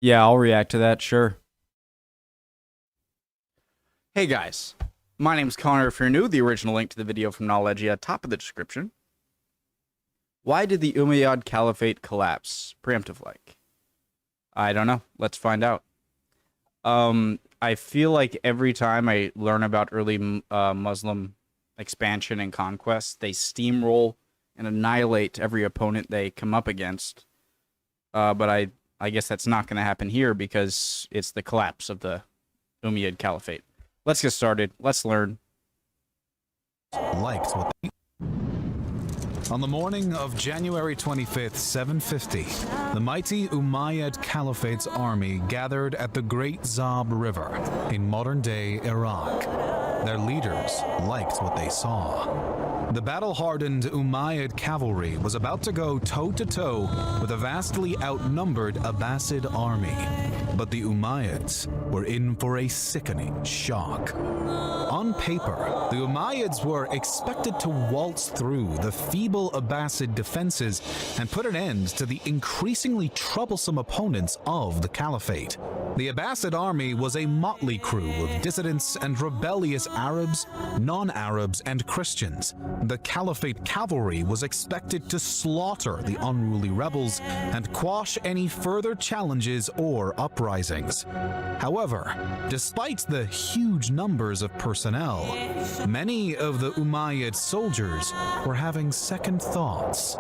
Yeah, I'll react to that, sure. Hey guys, my name's Connor. If you're new, the original link to the video from Knowledge at top of the description. Why did the Umayyad Caliphate collapse? Preemptive like. I don't know. Let's find out. I feel like every time I learn about early Muslim expansion and conquest, they steamroll and annihilate every opponent they come up against. But I guess that's not going to happen here because it's the collapse of the Umayyad Caliphate. Let's get started. Let's learn. Liked what they... On the morning of January 25th, 750, the mighty Umayyad Caliphate's army gathered at the Great Zab River in modern-day Iraq. Their leaders liked what they saw. The battle-hardened Umayyad cavalry was about to go toe-to-toe with a vastly outnumbered Abbasid army. But the Umayyads were in for a sickening shock. On paper, the Umayyads were expected to waltz through the feeble Abbasid defenses and put an end to the increasingly troublesome opponents of the Caliphate. The Abbasid army was a motley crew of dissidents and rebellious Arabs, non-Arabs, and Christians. The Caliphate cavalry was expected to slaughter the unruly rebels and quash any further challenges or uprisings. However, despite the huge numbers of personnel, many of the Umayyad soldiers were having second thoughts.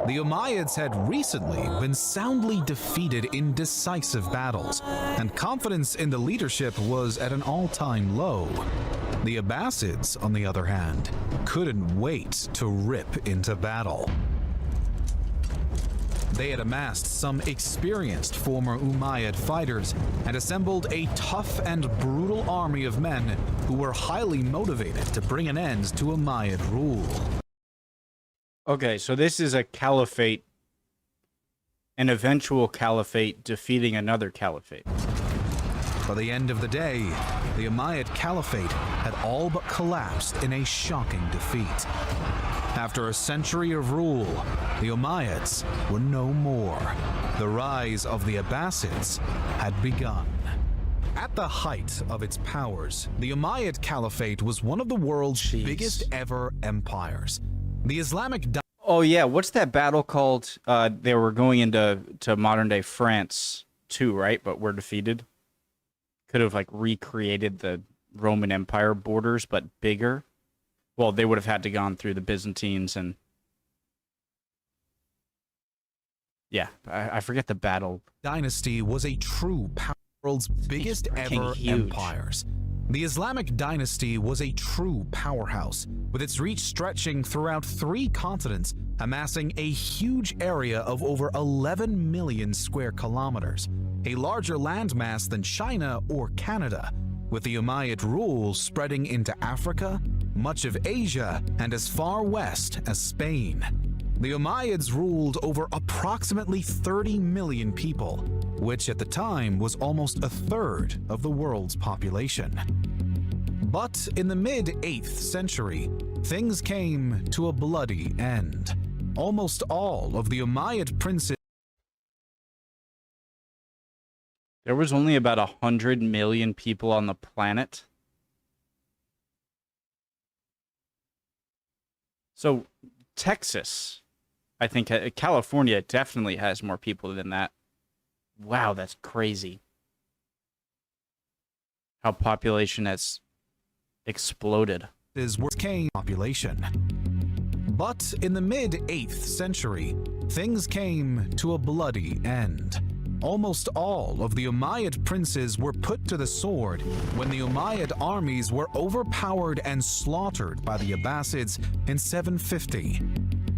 The Umayyads had recently been soundly defeated in decisive battles, and confidence in the leadership was at an all-time low. The Abbasids, on the other hand, couldn't wait to rip into battle. They had amassed some experienced former Umayyad fighters and assembled a tough and brutal army of men who were highly motivated to bring an end to Umayyad rule. Okay, so this is a caliphate, an eventual caliphate defeating another caliphate. By the end of the day, the Umayyad Caliphate had all but collapsed in a shocking defeat. After a century of rule, the Umayyads were no more. The rise of the Abbasids had begun. At the height of its powers, the Umayyad Caliphate was one of the world's biggest ever empires. The Islamic... Oh yeah, what's that battle called? They were going into modern-day France too, right? But were defeated. Could have like recreated the Roman Empire borders, but bigger. Well, they would have had to gone through the Byzantines and... Yeah, I forget the battle. Dynasty was a true power, world's biggest ever empires. The Islamic dynasty was a true powerhouse, with its reach stretching throughout 3 continents, amassing a huge area of over 11 million square kilometers, a larger landmass than China or Canada, with the Umayyad rule spreading into Africa, much of Asia, and as far west as Spain. The Umayyads ruled over approximately 30 million people, which at the time was almost a third of the world's population. But in the mid-8th century, things came to a bloody end. Almost all of the Umayyad princes... There was only about 100 million people on the planet. So, Texas, I think California definitely has more people than that. Wow, that's crazy. How population has exploded. Is came population. But in the mid-8th century, things came to a bloody end. Almost all of the Umayyad princes were put to the sword when the Umayyad armies were overpowered and slaughtered by the Abbasids in 750.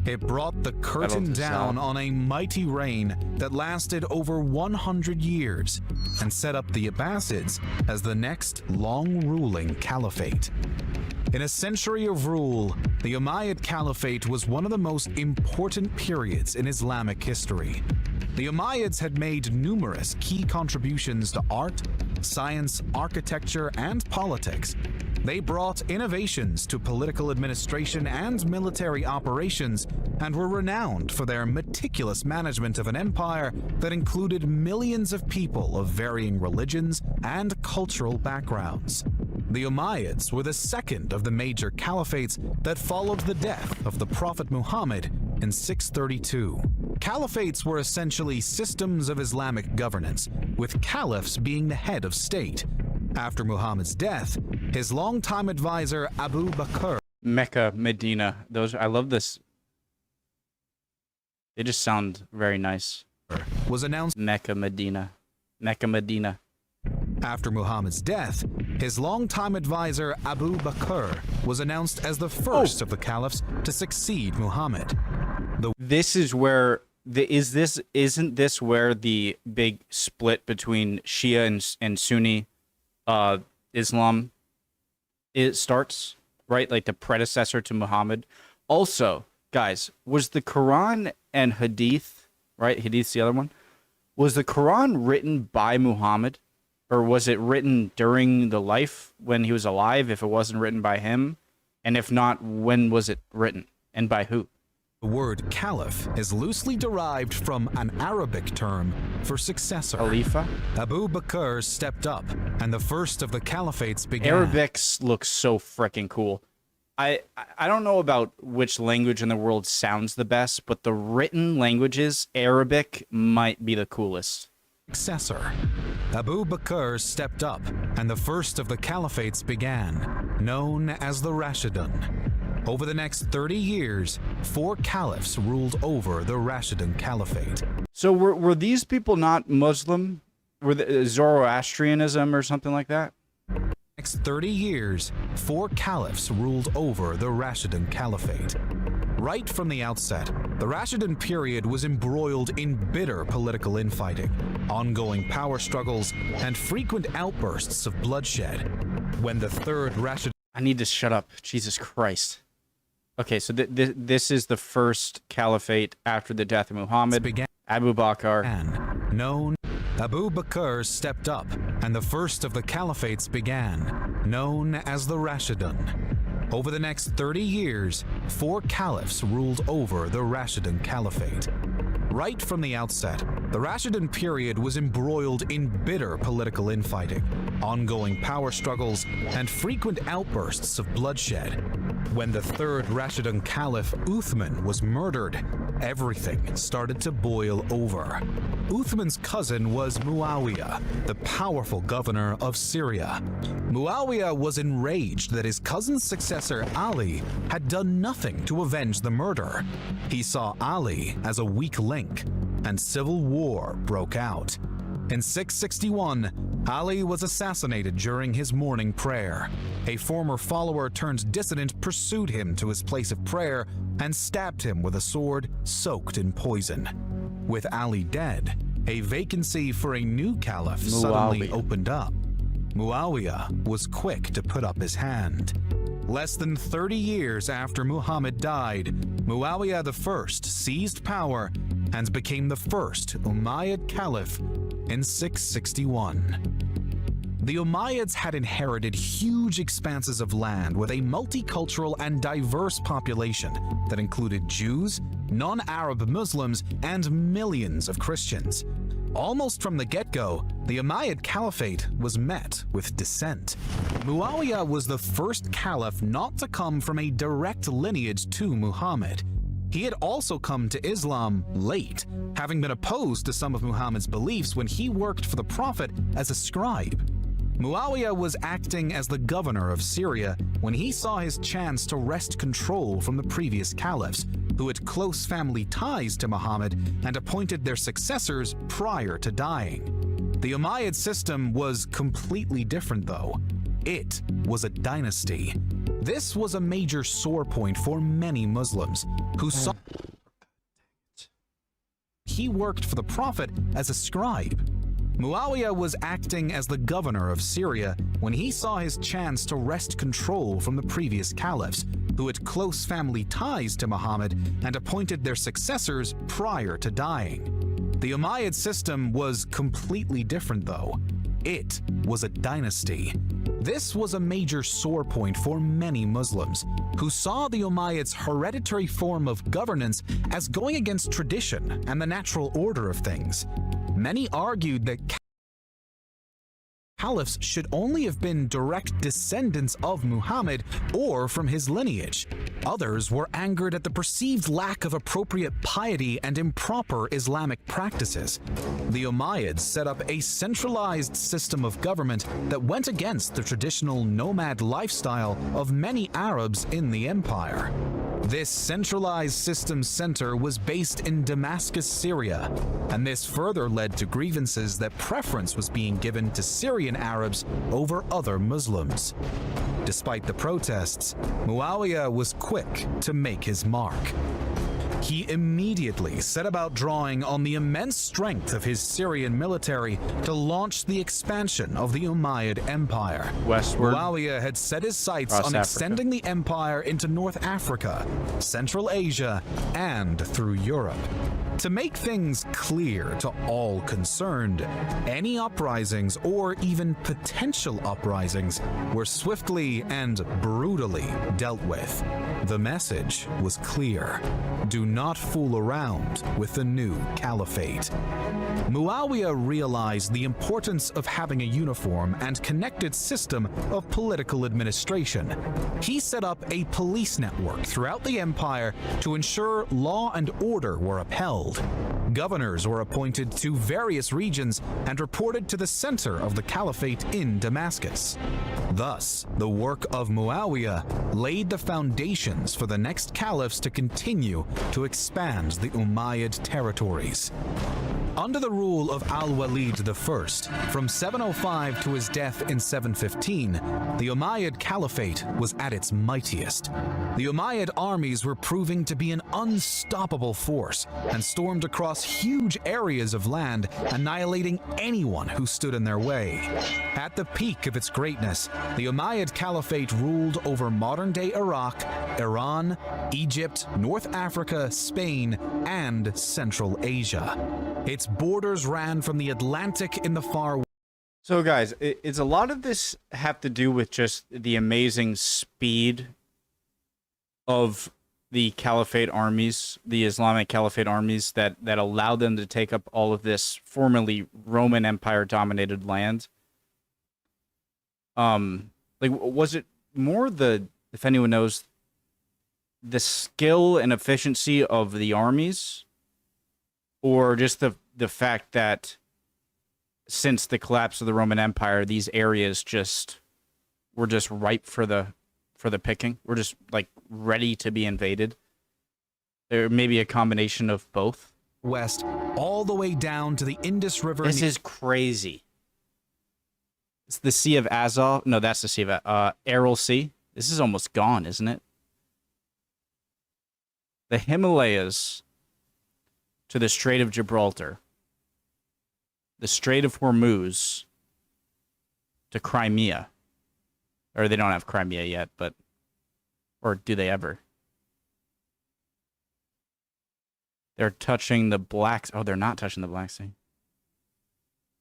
It brought the curtain down on a mighty reign that lasted over 100 years and set up the Abbasids as the next long-ruling caliphate. In a century of rule, the Umayyad Caliphate was one of the most important periods in Islamic history. The Umayyads had made numerous key contributions to art, science, architecture, and politics, They brought innovations to political administration and military operations and were renowned for their meticulous management of an empire that included millions of people of varying religions and cultural backgrounds. The Umayyads were the second of the major caliphates that followed the death of the Prophet Muhammad in 632. Caliphates were essentially systems of Islamic governance, with caliphs being the head of state. After Muhammad's death, his longtime advisor Abu Bakr Mecca, Medina. Those, I love this. They just sound very nice. was announced. Mecca, Medina. Mecca, Medina. After Muhammad's death, his longtime advisor Abu Bakr was announced as the first of the caliphs to succeed Muhammad. This is where isn't this where the big split between Shia and Sunni Islam starts, right? Like the predecessor to Muhammad. Also, guys, was the Quran and Hadith, right? Hadith's the other one. Was the Quran written by Muhammad? Or was it written during the life when he was alive, if it wasn't written by him? And if not, when was it written? And by who? The word caliph is loosely derived from an Arabic term for successor. Khalifa? Abu Bakr stepped up, and the first of the caliphates began. Arabics look so freaking cool. I don't know about which language in the world sounds the best, but the written languages, Arabic might be the coolest. Successor. Abu Bakr stepped up, and the first of the caliphates began, known as the Rashidun. Over the next 30 years, 4 caliphs ruled over the Rashidun Caliphate. So were these people not Muslim? Were the Zoroastrianism or something like that? Next 30 years, 4 caliphs ruled over the Rashidun Caliphate. Right from the outset, the Rashidun period was embroiled in bitter political infighting, ongoing power struggles, and frequent outbursts of bloodshed. When the third Rashidun... I need to shut up. Jesus Christ. Okay, so this is the first caliphate after the death of Muhammad. Began Abu Bakr. Known Abu Bakr stepped up, and the first of the caliphates began, known as the Rashidun. Over the next 30 years, 4 caliphs ruled over the Rashidun Caliphate. Right from the outset, the Rashidun period was embroiled in bitter political infighting, ongoing power struggles, and frequent outbursts of bloodshed. When the third Rashidun Caliph, Uthman, was murdered, everything started to boil over. Uthman's cousin was Muawiyah, the powerful governor of Syria. Muawiyah was enraged that his cousin's successor, Ali, had done nothing to avenge the murder. He saw Ali as a weak link, and civil war broke out. In 661, Ali was assassinated during his morning prayer. A former follower turned dissident pursued him to his place of prayer and stabbed him with a sword soaked in poison. With Ali dead, a vacancy for a new caliph suddenly opened up. Muawiyah was quick to put up his hand. Less than 30 years after Muhammad died, Muawiyah I seized power and became the first Umayyad Caliph in 661. The Umayyads had inherited huge expanses of land with a multicultural and diverse population that included Jews, non-Arab Muslims, and millions of Christians. Almost from the get-go, the Umayyad Caliphate was met with dissent. Muawiyah was the first caliph not to come from a direct lineage to Muhammad. He had also come to Islam late, having been opposed to some of Muhammad's beliefs when he worked for the Prophet as a scribe. Muawiyah was acting as the governor of Syria when he saw his chance to wrest control from the previous caliphs, who had close family ties to Muhammad and appointed their successors prior to dying. The Umayyad system was completely different though. It was a dynasty. This was a major sore point for many Muslims who saw he worked for the Prophet as a scribe. Muawiyah was acting as the governor of Syria when he saw his chance to wrest control from the previous caliphs, who had close family ties to Muhammad and appointed their successors prior to dying. The Umayyad system was completely different though. It was a dynasty. This was a major sore point for many Muslims, who saw the Umayyads' hereditary form of governance as going against tradition and the natural order of things. Many argued that caliphs should only have been direct descendants of Muhammad or from his lineage. Others were angered at the perceived lack of appropriate piety and improper Islamic practices. The Umayyads set up a centralized system of government that went against the traditional nomad lifestyle of many Arabs in the empire. This centralized systems center was based in Damascus, Syria, and this further led to grievances that preference was being given to Syrian Arabs over other Muslims. Despite the protests, Muawiyah was quick to make his mark. He immediately set about drawing on the immense strength of his Syrian military to launch the expansion of the Umayyad Empire. Westward. Muawiyah had set his sights on Africa. extending the empire into North Africa, Central Asia, and through Europe. To make things clear to all concerned, any uprisings or even potential uprisings were swiftly and brutally dealt with. The message was clear: do not fool around with the new caliphate. Muawiyah realized the importance of having a uniform and connected system of political administration. He set up a police network throughout the empire to ensure law and order were upheld. Governors were appointed to various regions and reported to the center of the caliphate in Damascus. Thus, the work of Muawiyah laid the foundations for the next caliphs to continue to expand the Umayyad territories. Under the rule of Al-Walid I, from 705 to his death in 715, the Umayyad Caliphate was at its mightiest. The Umayyad armies were proving to be an unstoppable force and stormed across huge areas of land, annihilating anyone who stood in their way. At the peak of its greatness, the Umayyad Caliphate ruled over modern-day Iraq, Iran, Egypt, North Africa, Spain, and Central Asia. Its borders ran from the Atlantic in the far west. So guys, it's a lot of this have to do with just the amazing speed of the Caliphate armies, the Islamic Caliphate armies that allowed them to take up all of this formerly Roman Empire dominated land. Like, was it more if anyone knows, the skill and efficiency of the armies, or just the fact that since the collapse of the Roman Empire, these areas were just ripe for the picking? We're just like ready to be invaded. There may be a combination of both. West, all the way down to the Indus River. This is crazy. It's the Sea of Azov. No, that's the Sea of Aral Sea. This is almost gone, isn't it? The Himalayas to the Strait of Gibraltar, the Strait of Hormuz to Crimea. Or they don't have Crimea yet, but... Or do they ever? They're touching the Black... Oh, they're not touching the Black Sea.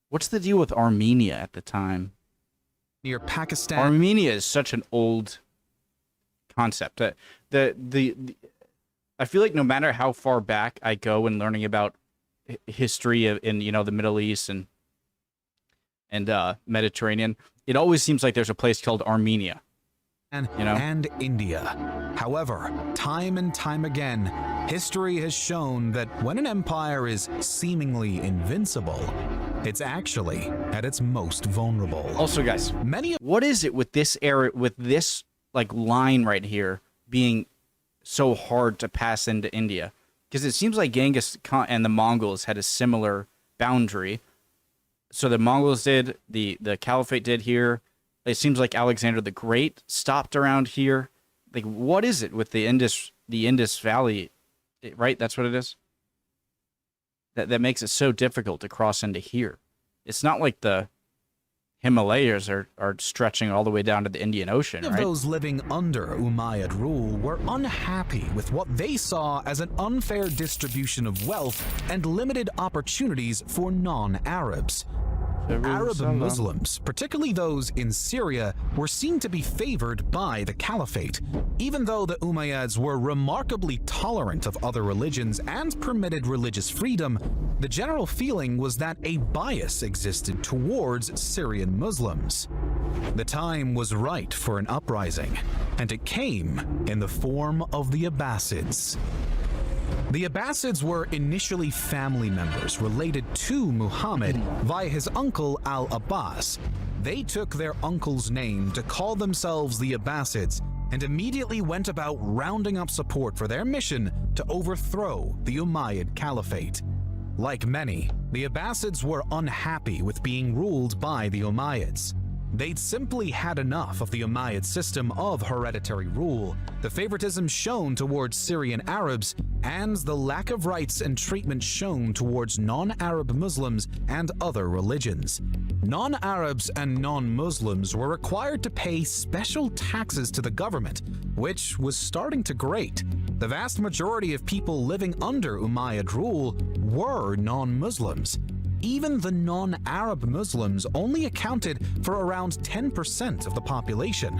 What's the deal with Armenia at the time? Near Pakistan. Armenia is such an old concept. I feel like no matter how far back I go in learning about history in the Middle East and Mediterranean, it always seems like there's a place called Armenia. And India. However, time and time again, history has shown that when an empire is seemingly invincible, it's actually at its most vulnerable. Also, guys, what is it with this area, with this like line right here being so hard to pass into India? Because it seems like Genghis Khan and the Mongols had a similar boundary. So the Mongols did, the Caliphate did here. It seems like Alexander the Great stopped around here. Like, what is it with the Indus Valley, right? That's what it is. That makes it so difficult to cross into here. It's not like the Himalayas are stretching all the way down to the Indian Ocean, right? Those living under Umayyad rule were unhappy with what they saw as an unfair distribution of wealth and limited opportunities for non-Arabs. Arab Muslims, particularly those in Syria, were seen to be favored by the Caliphate. Even though the Umayyads were remarkably tolerant of other religions and permitted religious freedom, the general feeling was that a bias existed towards Syrian Muslims. The time was right for an uprising, and it came in the form of the Abbasids. The Abbasids were initially family members related to Muhammad via his uncle Al-Abbas. They took their uncle's name to call themselves the Abbasids and immediately went about rounding up support for their mission to overthrow the Umayyad Caliphate. Like many, the Abbasids were unhappy with being ruled by the Umayyads. They'd simply had enough of the Umayyad system of hereditary rule, the favoritism shown towards Syrian Arabs, and the lack of rights and treatment shown towards non-Arab Muslims and other religions. Non-Arabs and non-Muslims were required to pay special taxes to the government, which was starting to grate. The vast majority of people living under Umayyad rule were non-Muslims. Even the non-Arab Muslims only accounted for around 10% of the population.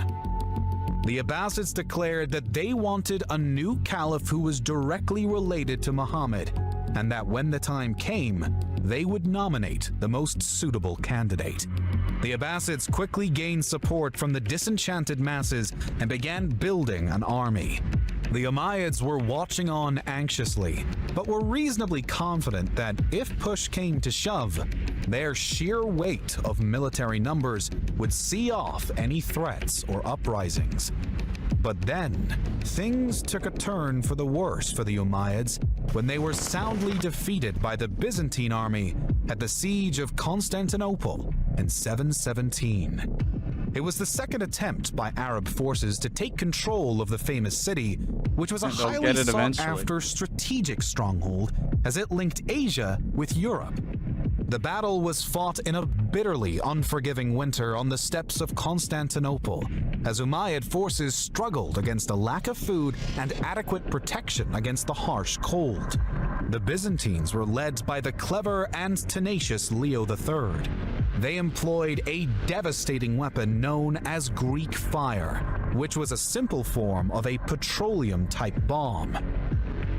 The Abbasids declared that they wanted a new caliph who was directly related to Muhammad, and that when the time came, they would nominate the most suitable candidate. The Abbasids quickly gained support from the disenchanted masses and began building an army. The Umayyads were watching on anxiously, but were reasonably confident that if push came to shove, their sheer weight of military numbers would see off any threats or uprisings. But then, things took a turn for the worse for the Umayyads when they were soundly defeated by the Byzantine army at the siege of Constantinople in 717. It was the second attempt by Arab forces to take control of the famous city, which was a highly sought-after strategic stronghold as it linked Asia with Europe. The battle was fought in a bitterly unforgiving winter on the steppes of Constantinople, as Umayyad forces struggled against a lack of food and adequate protection against the harsh cold. The Byzantines were led by the clever and tenacious Leo III. They employed a devastating weapon known as Greek fire, which was a simple form of a petroleum-type bomb.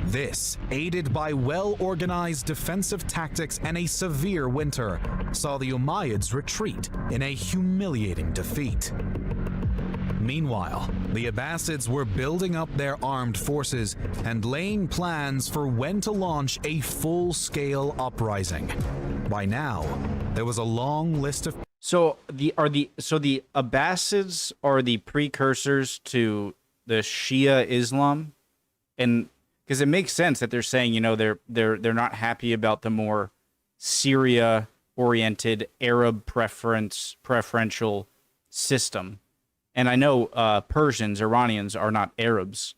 This, aided by well-organized defensive tactics and a severe winter, saw the Umayyads retreat in a humiliating defeat. Meanwhile, the Abbasids were building up their armed forces and laying plans for when to launch a full-scale uprising. By now, there was a long list of... So the Abbasids are the precursors to the Shia Islam, and because it makes sense that they're saying, you know, they're not happy about the more Syria-oriented Arab preferential system. And I know Persians, Iranians are not Arabs,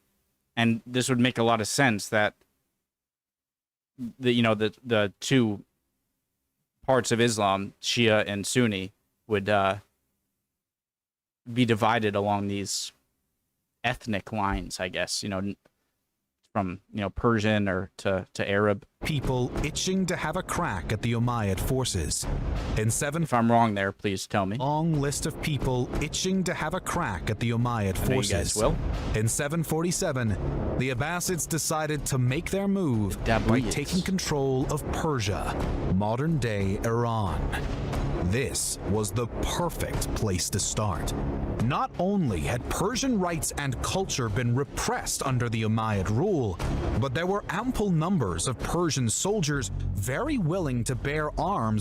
and this would make a lot of sense that the two parts of Islam, Shia and Sunni, would be divided along these ethnic lines, I guess, you know, from, you know, Persian or to Arab. People itching to have a crack at the Umayyad forces. If I'm wrong there, please tell me. Long list of people itching to have a crack at the Umayyad forces. You guys will. In 747, the Abbasids decided to make their move by taking control of Persia, modern-day Iran. This was the perfect place to start. Not only had Persian rights and culture been repressed under the Umayyad rule, but there were ample numbers of Persian soldiers very willing to bear arms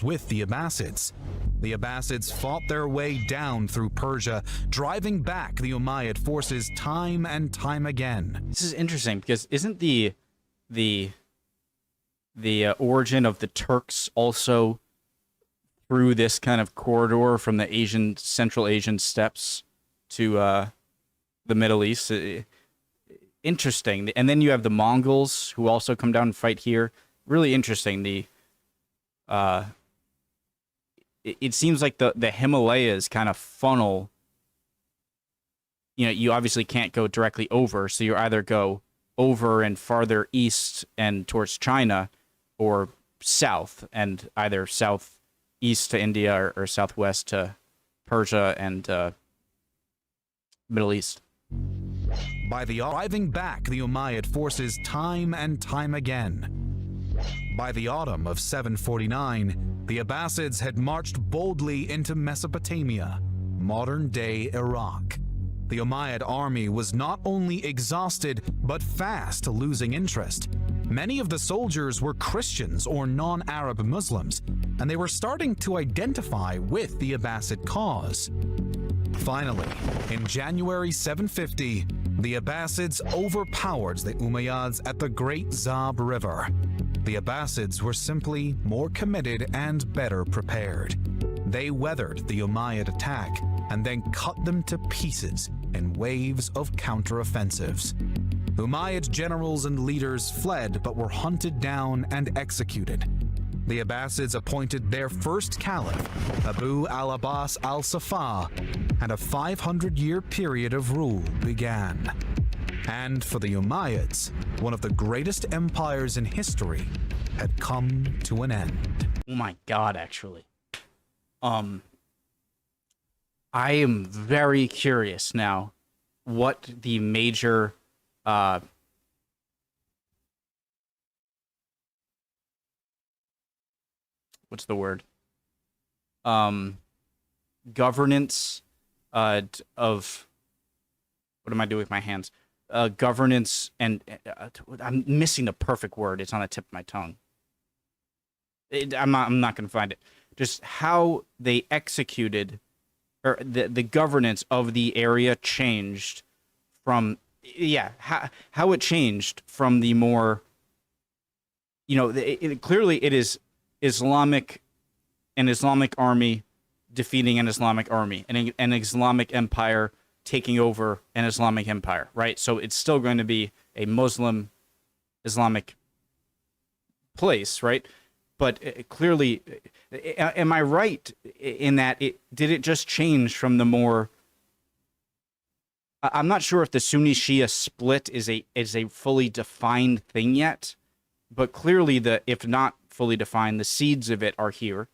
with the Abbasids. The Abbasids fought their way down through Persia, driving back the Umayyad forces time and time again. This is interesting because isn't the origin of the Turks also through this kind of corridor from the Central Asian steppes to the Middle East? Interesting. And then you have the Mongols who also come down and fight here. Really interesting. It seems like the Himalayas kind of funnel. You know, you obviously can't go directly over, so you either go over and farther east and towards China, or south, and either southeast to India or southwest to Persia and Middle East. By driving back the Umayyad forces time and time again. By the autumn of 749, the Abbasids had marched boldly into Mesopotamia, modern-day Iraq. The Umayyad army was not only exhausted, but fast losing interest. Many of the soldiers were Christians or non-Arab Muslims, and they were starting to identify with the Abbasid cause. Finally, in January 750, the Abbasids overpowered the Umayyads at the Great Zab River. The Abbasids were simply more committed and better prepared. They weathered the Umayyad attack and then cut them to pieces in waves of counteroffensives. Umayyad generals and leaders fled but were hunted down and executed. The Abbasids appointed their first caliph, Abu al-Abbas al-Safa, and a 500-year period of rule began. And for the Umayyads, one of the greatest empires in history had come to an end. Oh my God, actually. I am very curious now what the major what's the word? Governance of, what am I doing with my hands? Governance and I'm missing the perfect word. It's on the tip of my tongue. I'm not going to find it. Just how they executed, or the governance of the area changed from, how it changed from the more, clearly it is an Islamic army defeating an Islamic army, and an Islamic empire taking over an Islamic empire, right? So it's still going to be a Muslim Islamic place, right? But clearly, am I right in that did it just change from the more, I'm not sure if the Sunni Shia split is a fully defined thing yet, but clearly if not fully defined, the seeds of it are here.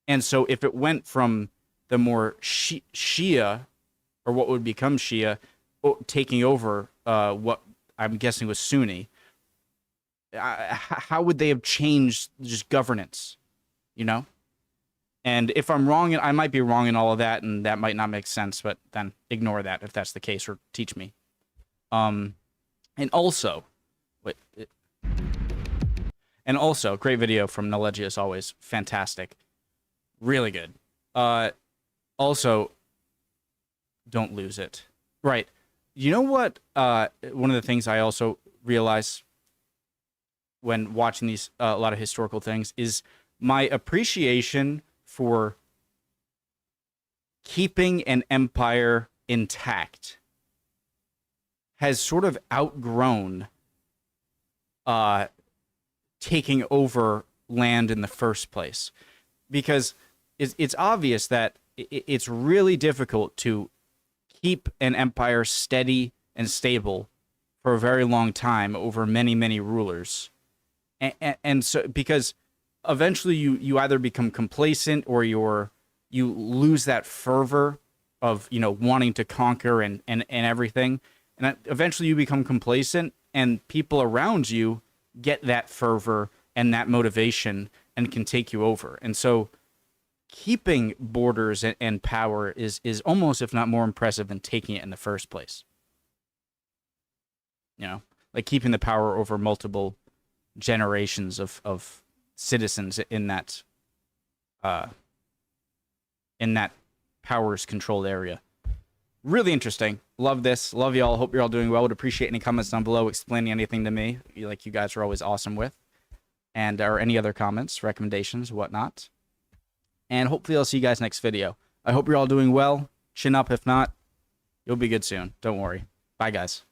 And so if it went from the more Shia, or what would become Shia, taking over what I'm guessing was Sunni, how would they have changed just governance, And if I'm wrong, I might be wrong in all of that, and that might not make sense, but then ignore that if that's the case, or teach me. And also, great video from Nalegia as always. Fantastic. Really good. Also, don't lose it. Right. You know what? One of the things I also realize when watching these a lot of historical things is my appreciation for keeping an empire intact has sort of outgrown taking over land in the first place, because it's obvious that it's really difficult to keep an empire steady and stable for a very long time over many, many rulers. And so, because eventually you either become complacent, or you lose that fervor of, wanting to conquer and everything. And eventually you become complacent, and people around you get that fervor and that motivation and can take you over. And so keeping borders and power is almost, if not more impressive than taking it in the first place. Like keeping the power over multiple generations of citizens in that power's controlled area. Really interesting. Love this. Love y'all. Hope you're all doing well. Would appreciate any comments down below explaining anything to me, like you guys are always awesome with, and or any other comments, recommendations, whatnot. And hopefully I'll see you guys next video. I hope you're all doing well. Chin up if not. You'll be good soon. Don't worry. Bye, guys.